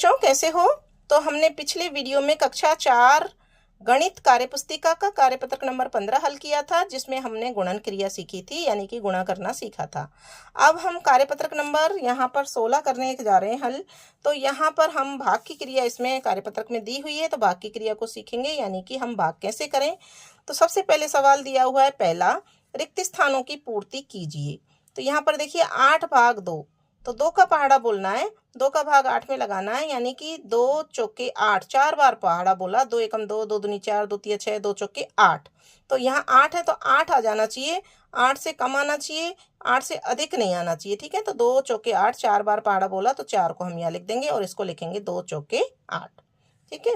बच्चों कैसे हो? तो हमने पिछले वीडियो में कक्षा 4 गणित कार्यपुस्तिका का कार्यपत्रक नंबर 15 हल किया था, जिसमें हमने गुणन क्रिया सीखी थी, यानी कि गुणा करना सीखा था। अब हम कार्यपत्रक नंबर यहाँ पर 16 करने जा रहे हैं हल। तो यहाँ पर हम भाग की क्रिया इसमें कार्यपत्रक में दी हुई है, तो भाग की क्रिया को सीखेंगे, यानी कि हम भाग कैसे करें। तो सबसे पहले सवाल दिया हुआ है पहला, रिक्त स्थानों की पूर्ति कीजिए। तो यहाँ पर देखिए 8 भाग 2, तो 2 का पहाड़ा बोलना है, 2 का भाग 8 में लगाना है, यानी कि 2 चौके 8, 4 बार पहाड़ा बोला। 2 एकम 2, 2 दूनी 4, 2 तिया 6, 2 चौके 8। तो यहाँ 8 है तो 8 आ जाना चाहिए, 8 से कम आना चाहिए, 8 से अधिक नहीं आना चाहिए। ठीक है, तो 2 चौके 8, 4 बार पहाड़ा बोला तो 4 को हम यहाँ लिख देंगे और इसको लिखेंगे 2 चौके 8। ठीक है,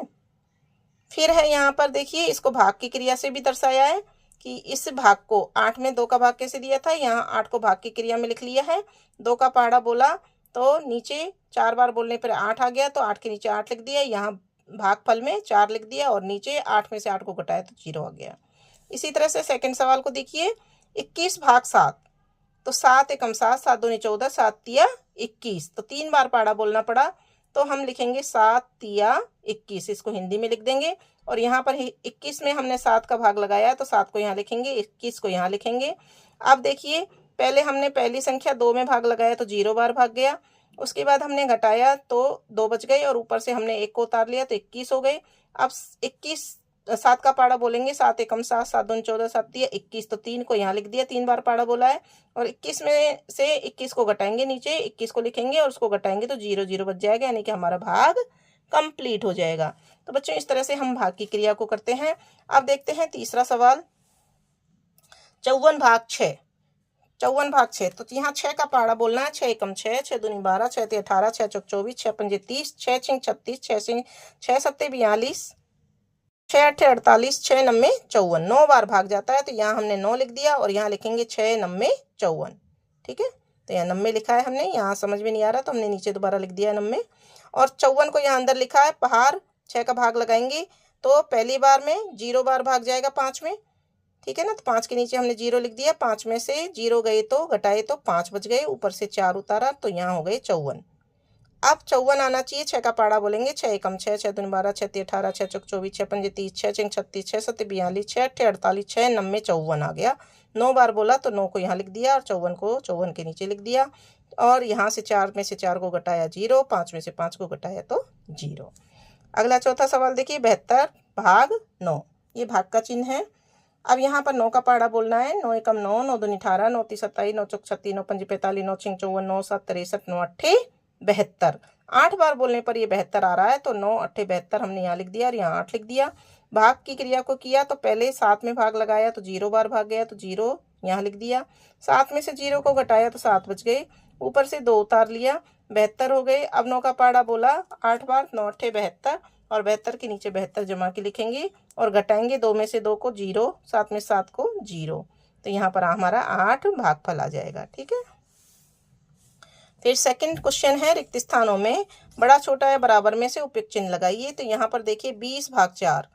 फिर है यहाँ पर देखिए, इसको भाग की क्रिया से भी दर्शाया है कि इस भाग को 8 में 2 का भाग कैसे दिया था, यहाँ 8 को भाग की क्रिया में लिख लिया है। 2 का पहाड़ा बोला तो नीचे 4 बार बोलने पर 8 आ गया, तो 8 के नीचे 8 लिख दिया, यहाँ भागफल में 4 लिख दिया और नीचे 8 में से 8 को घटाया तो 0 आ गया। इसी तरह से सेकंड सवाल को देखिए, 21 भाग 7, तो 7 एकम 7, 7 दूनी 14, 7 तिया 21, तो 3 बार पहाड़ा बोलना पड़ा, तो हम लिखेंगे 7 तिया 21, इसको हिंदी में लिख देंगे। और यहाँ पर 21 में हमने 7 का भाग लगाया, तो 7 को यहाँ लिखेंगे, 21 को यहाँ लिखेंगे। अब देखिए, पहले हमने पहली संख्या 2 में भाग लगाया तो 0 बार भाग गया, उसके बाद हमने घटाया तो 2 बच गए और ऊपर से हमने 1 को उतार लिया तो 21 हो गए। अब 7 का पहाड़ा बोलेंगे, 7 एकम 7, 7 दूनी 14, 7 तिया 21, तो 3 को यहाँ लिख दिया, 3 बार पहाड़ा बोला है। और 21 में से 21 को घटाएंगे, नीचे 21 को लिखेंगे और उसको घटाएंगे तो 0 0 बच जाएगा, यानी कि हमारा भाग कंप्लीट हो जाएगा। तो बच्चों इस तरह से हम भाग की क्रिया को करते हैं। अब देखते हैं तीसरा सवाल, 54 भाग 6। 54 भाग 6, तो यहाँ 6 का पहाड़ा बोलना है। 6 एकम 6, 6 दूनी 12, 6 तिया 18, 6 चौक 24, 6 पंजे 30, 6 छिंग 36, 6 सत्ते 42, 6 अट्ठे 48, 6 नम्मे 54, 9 बार भाग जाता है, तो यहाँ हमने 9 लिख दिया और यहाँ लिखेंगे 6 नम्मे 54। ठीक है, तो यहाँ 90 लिखा है हमने, यहाँ समझ में नहीं आ रहा तो हमने नीचे दोबारा लिख दिया 90। और 54 को यहाँ अंदर लिखा है पहाड़, 6 का भाग लगाएंगे तो पहली बार में 0 बार भाग जाएगा 5 में। ठीक है ना, तो 5 के नीचे हमने 0 लिख दिया, 5 में से 0 गए तो घटाए तो 5 बच गए, ऊपर से 4 उतारा तो यहाँ हो गए 54। अब 54 आना चाहिए, 6 का पहाड़ा बोलेंगे, 6 एकम 6, 6 दूनी 12, 6 तिया 18, 6 चौक 24, 6 पंजे 30, 6 छिंग 36, 6 सत्ते 42, 6 अट्ठे 48, 6 नम्मे 54 आ गया। 9 बार बोला तो 9 को यहाँ लिख दिया और 54 को 54 के नीचे लिख दिया और यहाँ से 4 में से 4 को घटाया 0, 5 में से 5 को घटाया तो 0। अगला चौथा सवाल देखिए, 72 भाग 9, ये भाग का चिन्ह है। अब यहाँ पर 9 का पहाड़ा बोलना है। 9 एकम 9, 9 दूनी 18, 9 ती 27, 9 चौक 36, 9 पंजे 45, 9 छिंग 54, 9 7 63, 9 अट्ठे 72। 8 बार बोलने पर ये 72 आ रहा है, तो 9 अट्ठे 72 हमने यहाँ लिख दिया और यहाँ 8 लिख दिया। भाग की क्रिया को किया तो पहले 7 में भाग लगाया तो 0 बार भाग गया, तो 0 यहाँ लिख दिया। 7 में से 0 को घटाया तो 7 बच गए, ऊपर से 2 उतार लिया, 72 हो गए। अब 9 का पहाड़ा बोला 8 बार, 9 अट्ठे 72 और 72 के नीचे 72 जमा के लिखेंगे और घटाएंगे 2 में से 2 को 0, 7 में 7 को 0, तो यहाँ पर हमारा 8 भागफल आ जाएगा। ठीक है, फिर सेकंड क्वेश्चन है, रिक्त स्थानों में बड़ा छोटा या बराबर में से उपयुक्त चिन्ह लगाइए। तो यहाँ पर देखिए 20 भाग 4,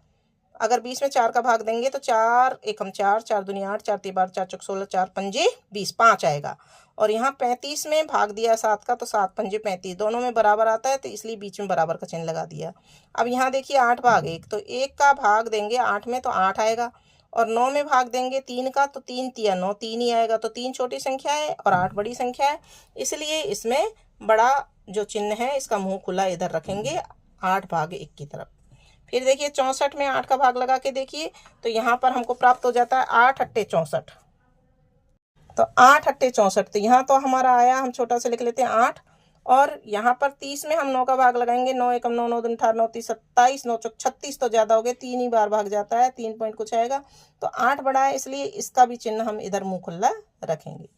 अगर 20 में 4 का भाग देंगे तो 4 एकम 4, 4 दूनी 8, 4 ती 12, 4 चौक 16, 4 पंजे 20, 5 आएगा। और यहाँ 35 में भाग दिया 7 का, तो 7 पंजे 35, दोनों में बराबर आता है तो इसलिए बीच में बराबर का चिन्ह लगा दिया। अब यहाँ देखिए 8 भाग 1, तो 1 का भाग देंगे 8 में तो 8 आएगा, और 9 में भाग देंगे 3 का, तो 3 तिया 9, 3 ही आएगा। तो 3 छोटी संख्या है और 8 बड़ी संख्या है, इसलिए इसमें बड़ा जो चिन्ह है इसका मुंह खुला इधर रखेंगे 8 भाग 1 की तरफ। फिर देखिए 64 में 8 का भाग लगा के देखिए, तो यहाँ पर हमको प्राप्त हो जाता है 8 अट्ठे 64, तो 8 अट्ठे 64, तो यहाँ तो हमारा आया, हम छोटा से लिख लेते हैं 8। और यहाँ पर 30 में हम 9 का भाग लगाएंगे, 9 एकम 9, 9 दूनी 18, 9 ती 27, 9 चौक 36, तो ज़्यादा हो गए, 3 ही बार भाग जाता है, 3 पॉइंट कुछ आएगा, तो 8 बड़ा है, इसलिए इसका भी चिन्ह हम इधर मुँह खुला रखेंगे।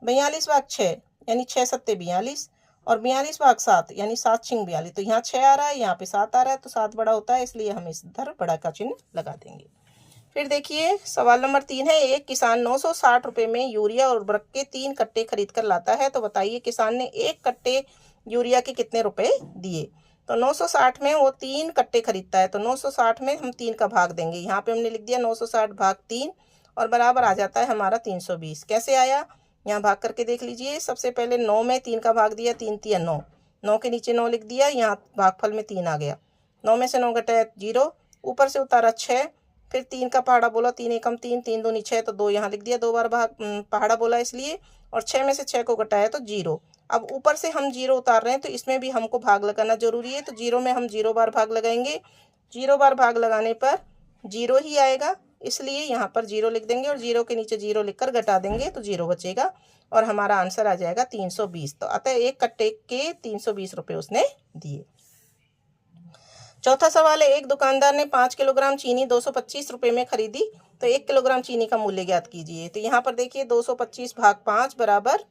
42 भाग 6, यानी 6 सत्ते 42, और 42 भाग 7, यानी 7 छिंग 42, तो यहाँ 6 आ रहा है, यहाँ पे 7 आ रहा है, तो 7 बड़ा होता है, इसलिए हम इधर बड़ा का चिन्ह लगा देंगे। फिर देखिए सवाल नंबर 3 है, एक किसान 960 रुपये में यूरिया और उर्वरक के 3 कट्टे खरीद कर लाता है, तो बताइए किसान ने 1 कट्टे यूरिया के कितने रुपए दिए। तो 960 में वो 3 कट्टे खरीदता है, तो 960 में हम 3 का भाग देंगे, यहाँ पे हमने लिख दिया 960 भाग 3 और बराबर आ जाता है हमारा 320। कैसे आया, यहाँ भाग करके देख लीजिए। सबसे पहले 9 में 3 का भाग दिया, 3 तिया 9, 9 के नीचे 9 लिख दिया, यहाँ भागफल में 3 आ गया। 9 में से 9 घटाया 0, ऊपर से उतारा 6, फिर 3 का पहाड़ा बोला, 3 एकम 3, 3 दूनी 6, तो 2 यहाँ लिख दिया, 2 बार पहाड़ा बोला इसलिए, और 6 में से 6 को घटाया तो 0। अब ऊपर से हम 0 उतार रहे हैं तो इसमें भी हमको भाग लगाना जरूरी है, तो 0 में हम 0 बार भाग लगाएंगे। 0 बार भाग लगाने पर 0 ही आएगा, इसलिए यहाँ पर 0 लिख देंगे और 0 के नीचे 0 लिखकर घटा देंगे तो 0 बचेगा और हमारा आंसर आ जाएगा 320। तो अतः एक कट्टे के 320 रुपये उसने दिए। चौथा सवाल है, एक दुकानदार ने 5 किलोग्राम चीनी 225 रुपये में खरीदी, तो 1 किलोग्राम चीनी का मूल्य ज्ञात कीजिए। तो यहाँ पर देखिए 225 भाग 5 बराबर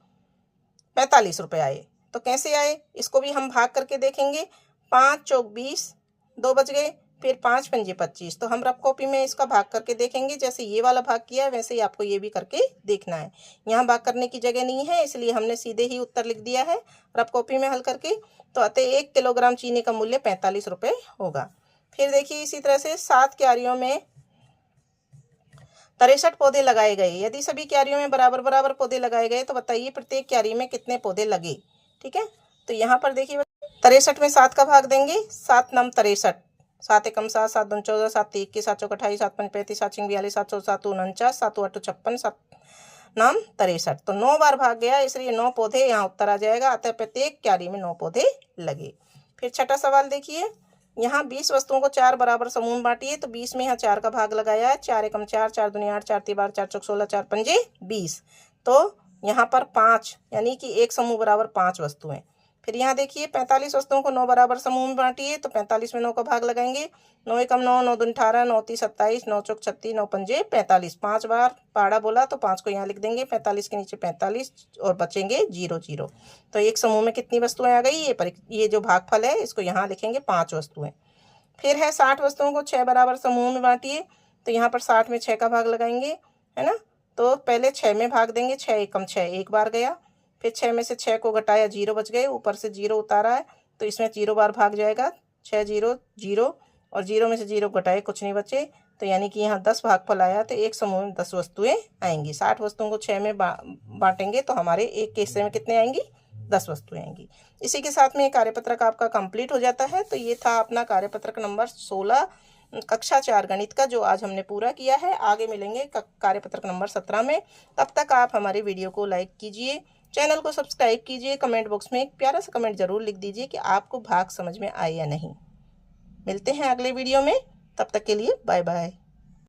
45 रुपये आए। तो कैसे आए, इसको भी हम भाग करके देखेंगे। 5 चौक 20, 2 बच गए, फिर 5 पंजे 25। तो हम रफ कॉपी में इसका भाग करके देखेंगे, जैसे ये वाला भाग किया है वैसे ही आपको ये भी करके देखना है। यहाँ भाग करने की जगह नहीं है, इसलिए हमने सीधे ही उत्तर लिख दिया है रफ कॉपी में हल करके। तो अतः 1 किलोग्राम चीनी का मूल्य 45 रुपये होगा। फिर देखिए इसी तरह से 7 क्यारियों में 63 पौधे लगाए गए। यदि सभी क्यारियों में बराबर बराबर पौधे लगाए गए तो बताइए प्रत्येक क्यारी में कितने पौधे लगे। ठीक है, तो यहाँ पर देखिए 63 में 7 का भाग देंगे, 7 नम 63, 7 एकम 7, 7 दूनी 14, 7 3 21, 7 चौक 28, 7 पंच 35, 7 छिंग 42, 7 चौक 7 49, 7 8 56, 7 नाम 63। तो 9 बार भाग गया, इसलिए 9 पौधे यहाँ उत्तर आ जाएगा। अतः प्रत्येक क्यारी में 9 पौधे लगे। फिर छठा सवाल देखिए, यहाँ 20 वस्तुओं को 4 बराबर समूह में बांटिए, तो 20 में यहाँ 4 का भाग लगाया है। 4 एकम 4, 4 दूनी 8, 4 तीन 12, 4 चौक 16, 4 पंजे 20। तो यहाँ पर 5 यानी कि एक समूह बराबर 5 वस्तुएं। फिर यहाँ देखिए 45 वस्तुओं को 9 बराबर समूह में बांटिए, तो 45 में 9 का भाग लगाएंगे। 9 एकम 9, 9 दूनी 18, 9 तीन 27, 9 चौक 36, 9 पंजे 45। 5 बार पहाड़ा बोला तो 5 को यहाँ लिख देंगे, 45 के नीचे 45 और बचेंगे 0 0। तो एक समूह में कितनी वस्तुएं आ गई, ये जो भागफल है इसको यहाँ लिखेंगे 5 वस्तुएं। फिर है 60 वस्तुओं को 6 बराबर समूह में बांटिए, तो यहाँ पर 60 में 6 का भाग लगाएंगे, है ना। तो पहले 6 में भाग देंगे, 6 एकम 6 एक बार गया, फिर 6 में से 6 को घटाया 0 बच गए, ऊपर से 0 उतारा है तो इसमें 0 बार भाग जाएगा, 6 0 0, और 0 में से 0 घटाए कुछ नहीं बचे, तो यानी कि यहाँ 10 भागफल आया। तो एक समूह में 10 वस्तुएं आएंगी। 60 वस्तुओं को 6 में बांटेंगे तो हमारे एक के हिस्से में कितने आएंगी, 10 वस्तुएं आएंगी। इसी के साथ में ये कार्यपत्रक आपका कंप्लीट हो जाता है। तो ये था अपना कार्यपत्रक नंबर 16 कक्षा 4 गणित का, जो आज हमने पूरा किया है। आगे मिलेंगे कार्यपत्रक नंबर 17 में। तब तक आप हमारी वीडियो को लाइक कीजिए, चैनल को सब्सक्राइब कीजिए, कमेंट बॉक्स में एक प्यारा सा कमेंट जरूर लिख दीजिए कि आपको भाग समझ में आए या नहीं। मिलते हैं अगले वीडियो में, तब तक के लिए बाय बाय।